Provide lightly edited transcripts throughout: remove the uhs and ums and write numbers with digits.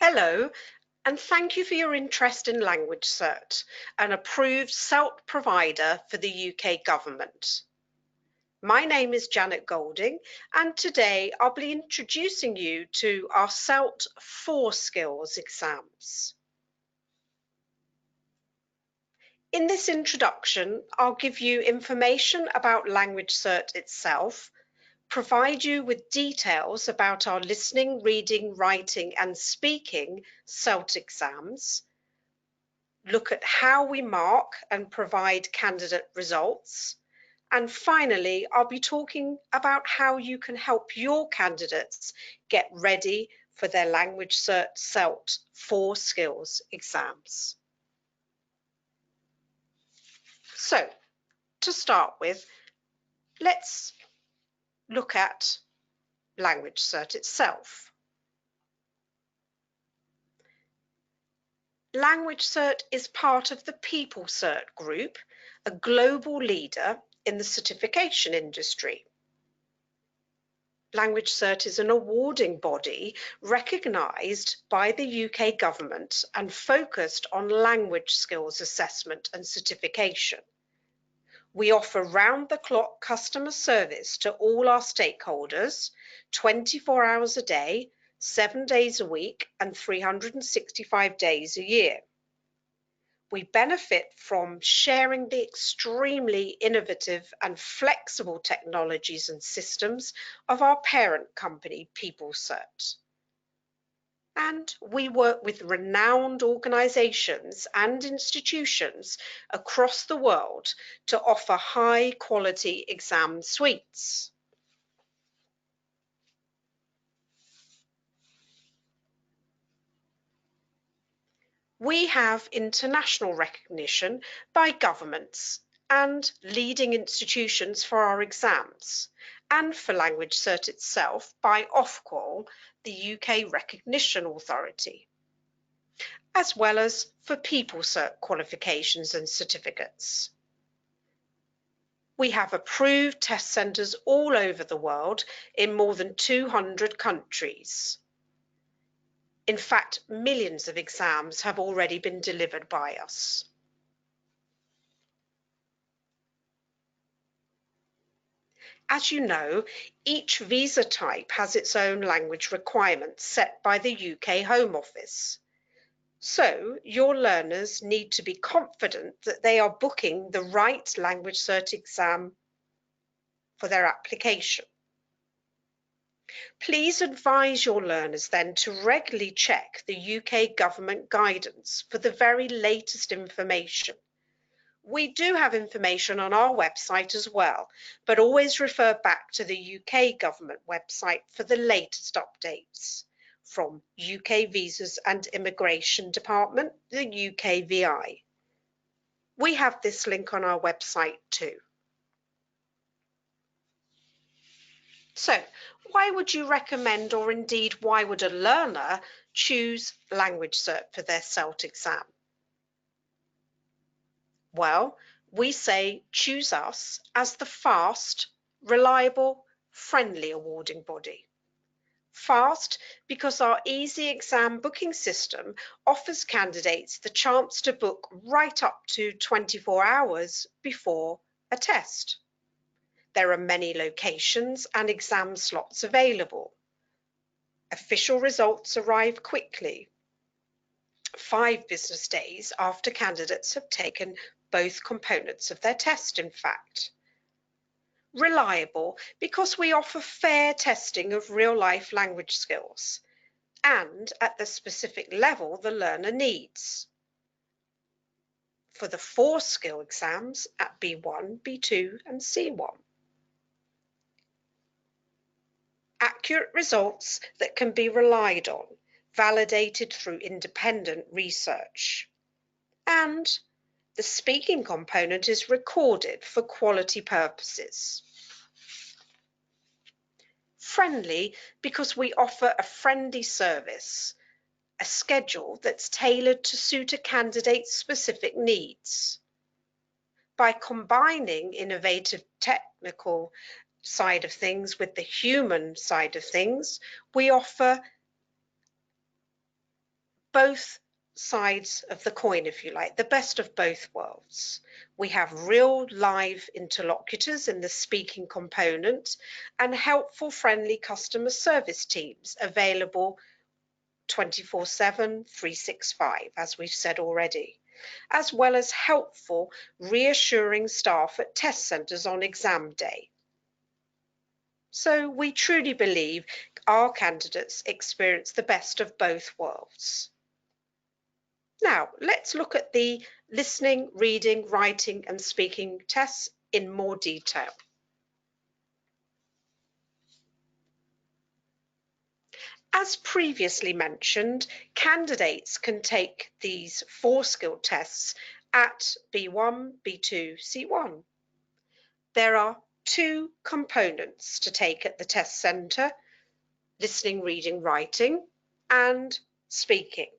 Hello, and thank you for your interest in LanguageCert, an approved SELT provider for the UK government. My name is Janet Golding, and today I'll be introducing you to our SELT 4 skills exams. In this introduction, I'll give you information about LanguageCert itself, provide you with details about our listening, reading, writing and speaking SELT exams, look at how we mark and provide candidate results, and finally, I'll be talking about how you can help your candidates get ready for their LanguageCert SELT 4 skills exams. So, to start with, let's look at LanguageCert itself. LanguageCert is part of the PeopleCert group, a global leader in the certification industry. LanguageCert is an awarding body recognised by the UK government and focused on language skills assessment and certification. We offer round-the-clock customer service to all our stakeholders, 24 hours a day, 7 days a week and 365 days a year. We benefit from sharing the extremely innovative and flexible technologies and systems of our parent company, PeopleCert. And we work with renowned organisations and institutions across the world to offer high-quality exam suites. We have international recognition by governments and leading institutions for our exams, and for LanguageCert itself by Ofqual, the UK Recognition Authority, as well as for PeopleCert qualifications and certificates. We have approved test centres all over the world in more than 200 countries. In fact, millions of exams have already been delivered by us. As you know, each visa type has its own language requirements set by the UK Home Office. So, your learners need to be confident that they are booking the right LanguageCert exam for their application. Please advise your learners then to regularly check the UK government guidance for the very latest information. We do have information on our website as well, but always refer back to the UK government website for the latest updates from UK Visas and Immigration Department, the UKVI. We have this link on our website too. So, why would you recommend, or indeed why would a learner choose LanguageCert for their SELT exam? Well, we say choose us as the fast, reliable, friendly awarding body. Fast because our easy exam booking system offers candidates the chance to book right up to 24 hours before a test. There are many locations and exam slots available. Official results arrive quickly, 5 business days after candidates have taken both components of their test, in fact. Reliable because we offer fair testing of real-life language skills and at the specific level the learner needs. For the 4 skill exams at B1, B2 and C1. Accurate results that can be relied on, validated through independent research. And the speaking component is recorded for quality purposes. Friendly because we offer a friendly service, a schedule that's tailored to suit a candidate's specific needs. By combining innovative technical side of things with the human side of things, we offer both sides of the coin, if you like, the best of both worlds. We have real live interlocutors in the speaking component and helpful, friendly customer service teams available 24/7, 365, as we've said already, as well as helpful, reassuring staff at test centres on exam day. So we truly believe our candidates experience the best of both worlds. Now, let's look at the listening, reading, writing and speaking tests in more detail. As previously mentioned, candidates can take these 4 skill tests at B1, B2, C1. There are 2 components to take at the test centre: listening, reading, writing, and speaking.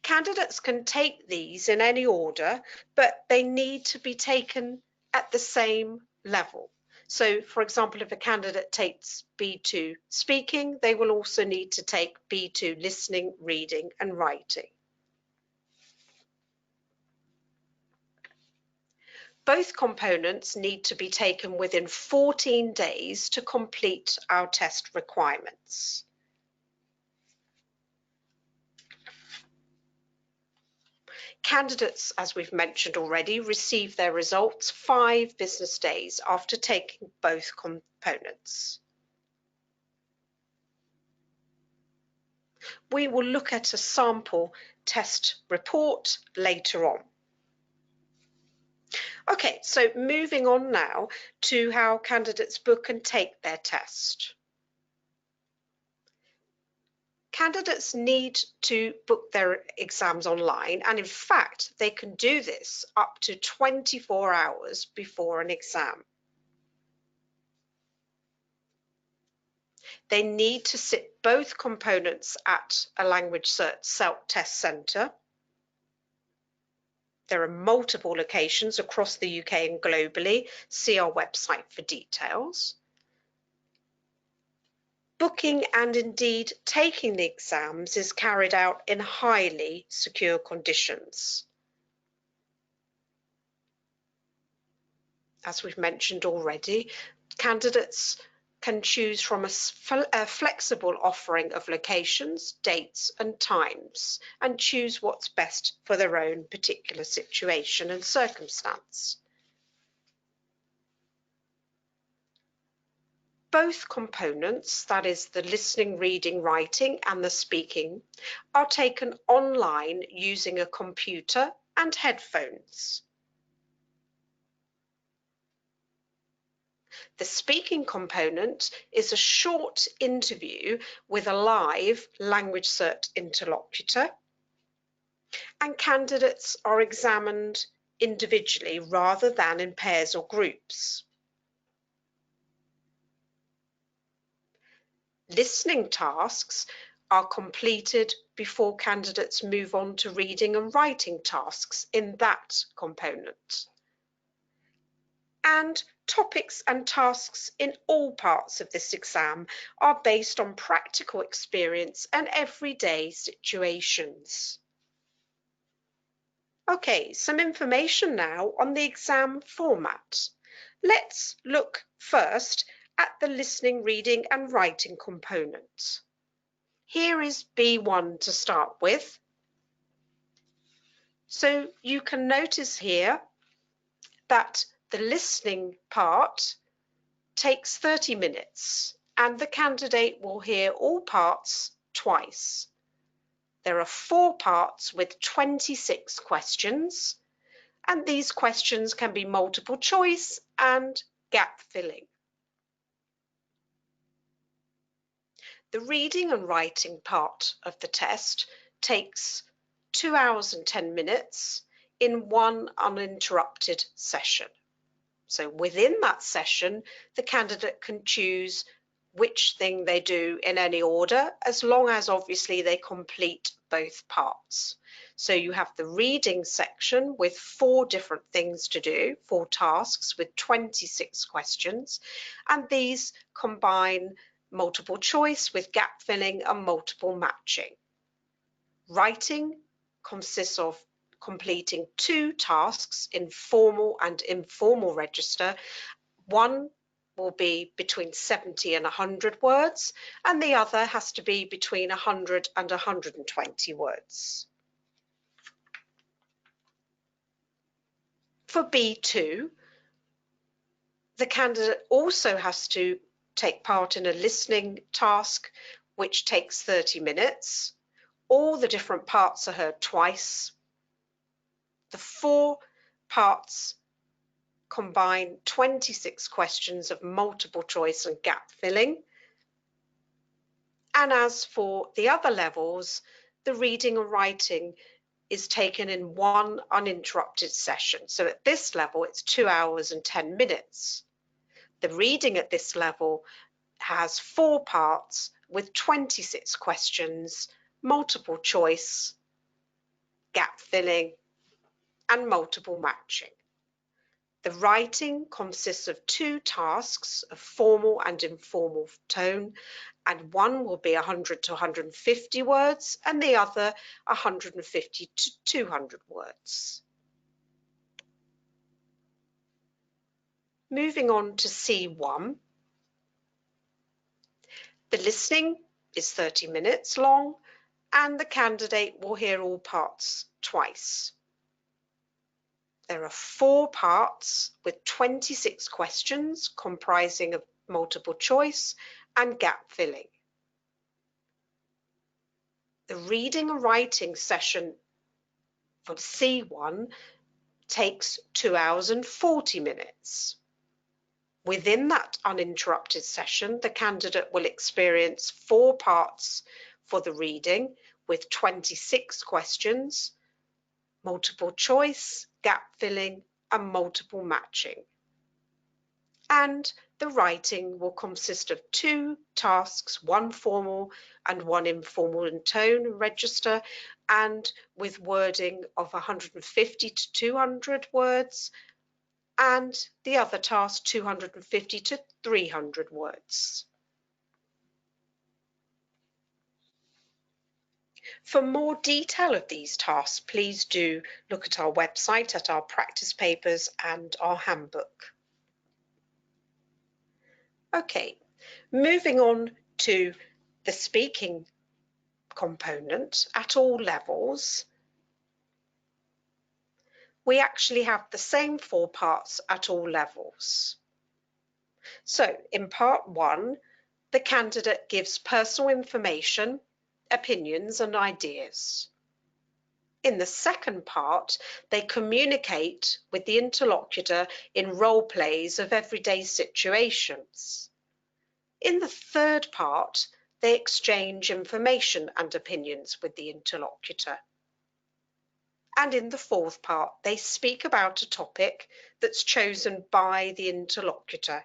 Candidates can take these in any order, but they need to be taken at the same level. So, for example, if a candidate takes B2 speaking, they will also need to take B2 listening, reading, and writing. Both components need to be taken within 14 days to complete our test requirements. Candidates, as we've mentioned already, receive their results 5 business days after taking both components. We will look at a sample test report later on. Okay, so moving on now to how candidates book and take their test. Candidates need to book their exams online, and in fact, they can do this up to 24 hours before an exam. They need to sit both components at a LanguageCert SELT test centre. There are multiple locations across the UK and globally. See our website for details. Booking and indeed taking the exams is carried out in highly secure conditions. As we've mentioned already, candidates can choose from a flexible offering of locations, dates and times, and choose what's best for their own particular situation and circumstance. Both components, that is the listening, reading, writing and the speaking, are taken online using a computer and headphones. The speaking component is a short interview with a live LanguageCert interlocutor, and candidates are examined individually rather than in pairs or groups. Listening tasks are completed before candidates move on to reading and writing tasks in that component. And topics and tasks in all parts of this exam are based on practical experience and everyday situations. Okay, some information now on the exam format. Let's look first at the listening, reading and writing component. Here is B1 to start with. So you can notice here that the listening part takes 30 minutes and the candidate will hear all parts twice. There are 4 parts with 26 questions, and these questions can be multiple choice and gap filling. The reading and writing part of the test takes 2 hours and 10 minutes in one uninterrupted session. So within that session, the candidate can choose which thing they do in any order, as long as obviously they complete both parts. So you have the reading section with 4 different things to do, 4 tasks with 26 questions, and these combine multiple choice with gap filling and multiple matching. Writing consists of completing 2 tasks in formal and informal register. One will be between 70 and 100 words, and the other has to be between 100 and 120 words. For B2, the candidate also has to take part in a listening task, which takes 30 minutes. All the different parts are heard twice. The 4 parts combine 26 questions of multiple choice and gap filling. And as for the other levels, the reading and writing is taken in one uninterrupted session. So at this level, it's 2 hours and 10 minutes. The reading at this level has 4 parts with 26 questions, multiple choice, gap filling, and multiple matching. The writing consists of 2 tasks of formal and informal tone, and one will be 100 to 150 words and the other 150 to 200 words. Moving on to C1, the listening is 30 minutes long and the candidate will hear all parts twice. There are 4 parts with 26 questions comprising of multiple choice and gap filling. The reading and writing session for C1 takes 2 hours and 40 minutes. Within that uninterrupted session, the candidate will experience 4 parts for the reading with 26 questions, multiple choice, gap filling, and multiple matching. And the writing will consist of 2 tasks, one formal and one informal in tone and register, and with wording of 150 to 200 words, and the other task 250 to 300 words. For more detail of these tasks, please do look at our website, at our practice papers and our handbook. Okay, moving on to the speaking component at all levels. We actually have the same 4 parts at all levels. So in part 1, the candidate gives personal information, opinions and ideas. In the second part, they communicate with the interlocutor in role plays of everyday situations. In the third part, they exchange information and opinions with the interlocutor. And in the fourth part, they speak about a topic that's chosen by the interlocutor.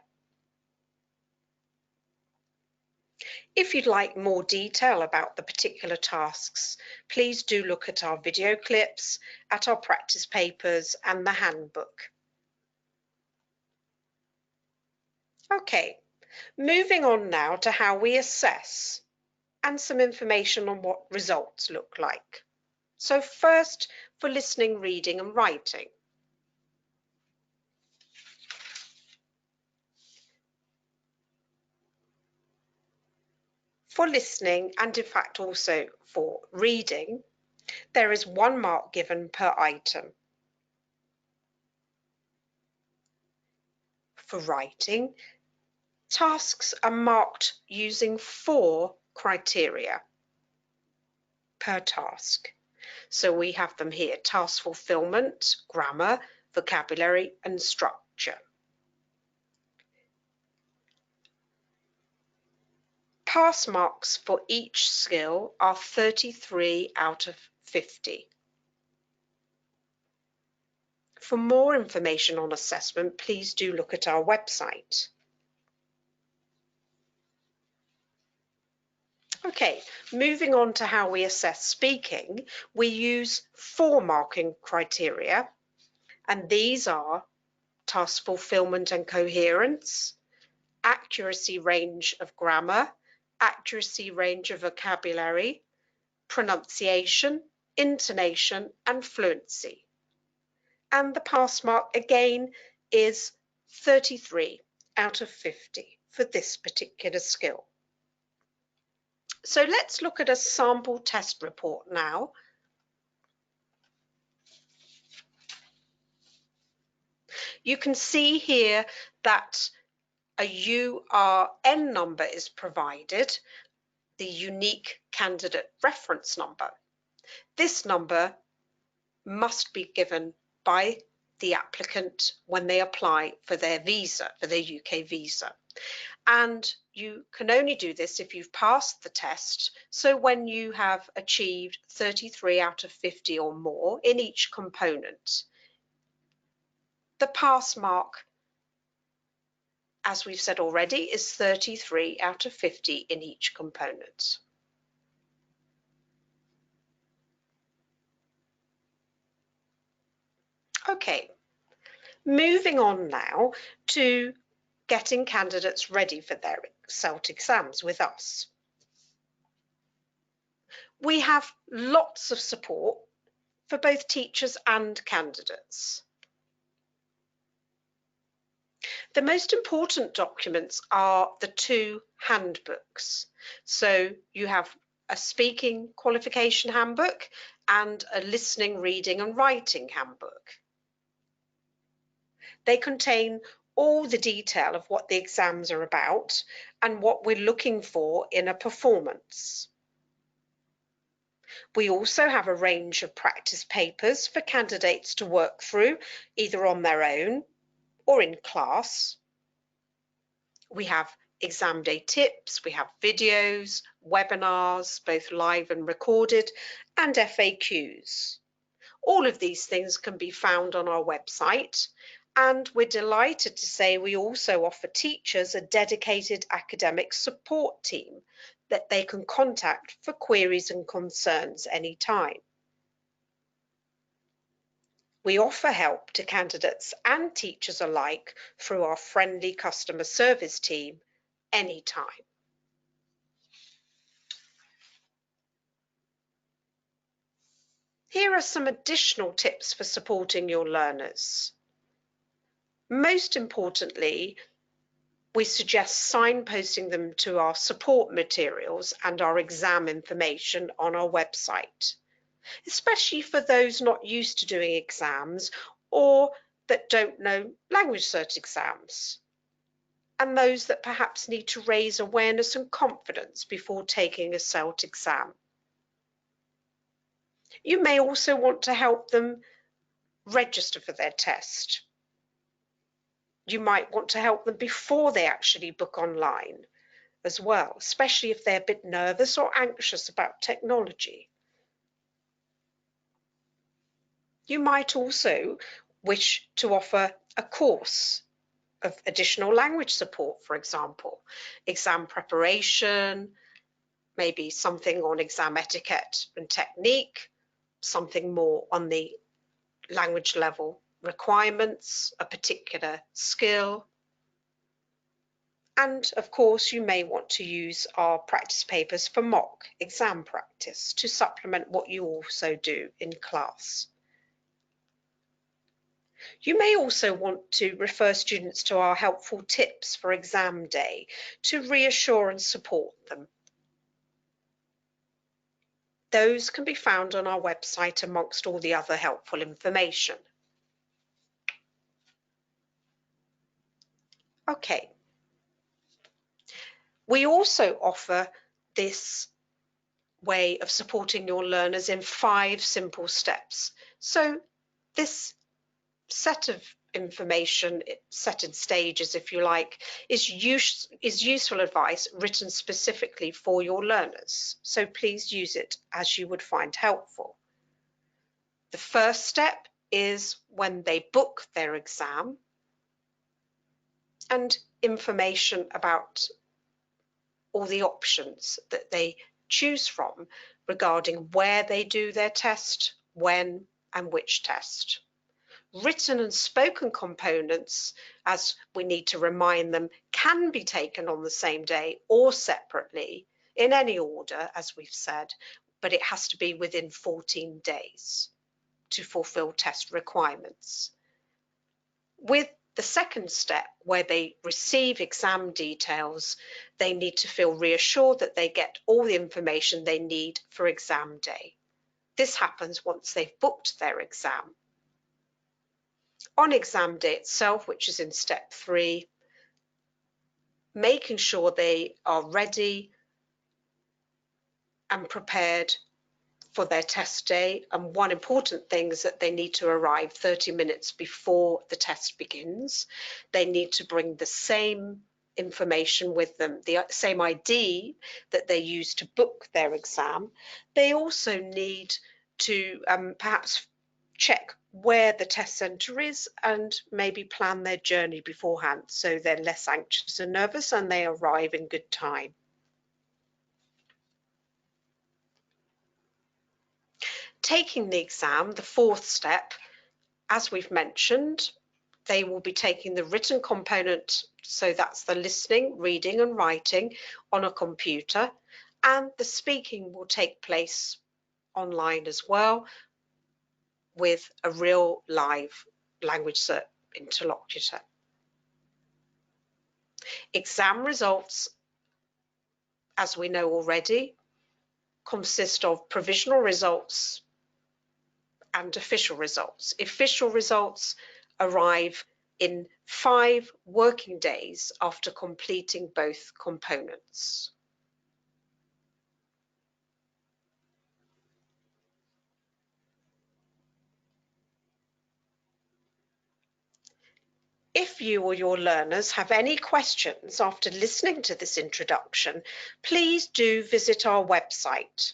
If you'd like more detail about the particular tasks, please do look at our video clips, at our practice papers and the handbook. Okay, moving on now to how we assess and some information on what results look like. So first, for listening, reading and writing. For listening, and in fact also for reading, there is 1 mark given per item. For writing, tasks are marked using 4 criteria per task. So we have them here: task fulfillment, grammar, vocabulary and structure. Pass marks for each skill are 33 out of 50. For more information on assessment, please do look at our website. Okay, moving on to how we assess speaking, we use 4 marking criteria, and these are task fulfillment and coherence, accuracy range of grammar, accuracy range of vocabulary, pronunciation, intonation, and fluency. And the pass mark again is 33 out of 50 for this particular skill. So let's look at a sample test report now. You can see here that a URN number is provided, the unique candidate reference number. This number must be given by the applicant when they apply for their visa, for their UK visa. And you can only do this if you've passed the test. So when you have achieved 33 out of 50 or more in each component, the pass mark, as we've said already, is 33 out of 50 in each component. Okay, moving on now to getting candidates ready for their CELT exams with us. We have lots of support for both teachers and candidates. The most important documents are the two handbooks. So you have a speaking qualification handbook and a listening, reading and writing handbook. They contain all the detail of what the exams are about and what we're looking for in a performance. We also have a range of practice papers for candidates to work through, either on their own or in class. We have exam day tips, we have videos, webinars, both live and recorded, and FAQs. All of these things can be found on our website, and we're delighted to say we also offer teachers a dedicated academic support team that they can contact for queries and concerns anytime. We offer help to candidates and teachers alike through our friendly customer service team anytime. Here are some additional tips for supporting your learners. Most importantly, we suggest signposting them to our support materials and our exam information on our website, especially for those not used to doing exams or that don't know LanguageCert exams, and those that perhaps need to raise awareness and confidence before taking a CELT exam. You may also want to help them register for their test. You might want to help them before they actually book online as well, especially if they're a bit nervous or anxious about technology. You might also wish to offer a course of additional language support, for example, exam preparation, maybe something on exam etiquette and technique, something more on the language level requirements, a particular skill. And of course, you may want to use our practice papers for mock exam practice to supplement what you also do in class. You may also want to refer students to our helpful tips for exam day to reassure and support them. Those can be found on our website amongst all the other helpful information. Okay. We also offer this way of supporting your learners in 5 simple steps. So this set of information, set in stages if you like, is useful advice written specifically for your learners. So please use it as you would find helpful. The first step is when they book their exam, and information about all the options that they choose from regarding where they do their test, when and which test. Written and spoken components, as we need to remind them, can be taken on the same day or separately in any order, as we've said, but it has to be within 14 days to fulfill test requirements. With the second step, where they receive exam details, they need to feel reassured that they get all the information they need for exam day. This happens once they've booked their exam. On exam day itself, which is in step 3, making sure they are ready and prepared for their test day. And one important thing is that they need to arrive 30 minutes before the test begins. They need to bring the same information with them, the same ID that they use to book their exam. They also need to perhaps check where the test centre is and maybe plan their journey beforehand so they're less anxious and nervous and they arrive in good time. Taking the exam, the fourth step, as we've mentioned, they will be taking the written component, so that's the listening, reading and writing on a computer, and the speaking will take place online as well with a real live LanguageCert interlocutor. Exam results, as we know already, consist of provisional results and official results. Official results arrive in 5 working days after completing both components. If you or your learners have any questions after listening to this introduction, please do visit our website.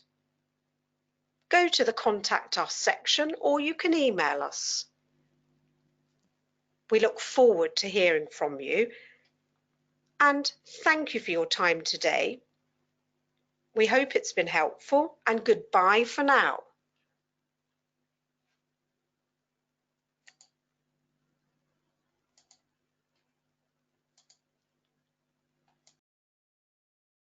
Go to the Contact Us section or you can email us. We look forward to hearing from you and thank you for your time today. We hope it's been helpful and goodbye for now.